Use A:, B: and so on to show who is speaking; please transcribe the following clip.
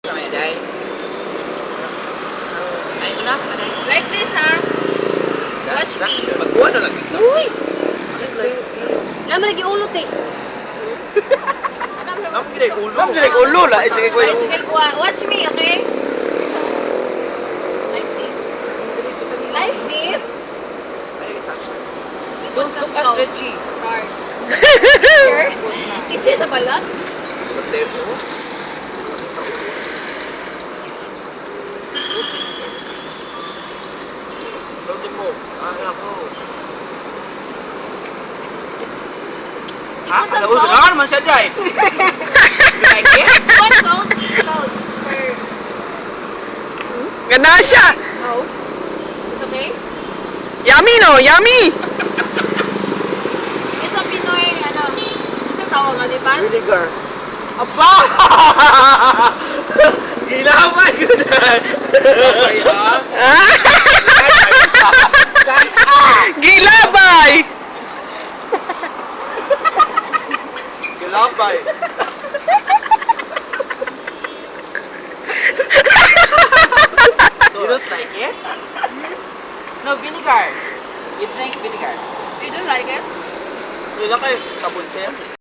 A: Day. Ay, una ka na.
B: Like this, ha? Watch me.
A: Magkuha na lang ito.
C: Uy!
B: Naman lagi ulot eh.
A: Naman gina yung ulo.
C: Naman gina yung ulo, la. Sige, kuya.
B: Sige, watch me, okay? Like this. Like this.
A: Don't look at the G.
B: Teacher? Teacher sa balat?
A: Loading mo. Ako.
B: Ha?
A: Alam mo, kailangan naman siya, Day. You like it?
B: What salt? Salt. For...
C: Ganda siya!
B: No. It's okay?
C: Yummy, no? Yummy!
B: It's a Pinoy, ano, ito tawag ka, di ba?
A: Vinegar. Aba! Ginamay ko na. Ginamay, ha?
C: Gilabay!
A: Ginamay. You don't like it? No, vinegar. You drink vinegar.
B: You don't like it?
A: Wala kayo, kabunte.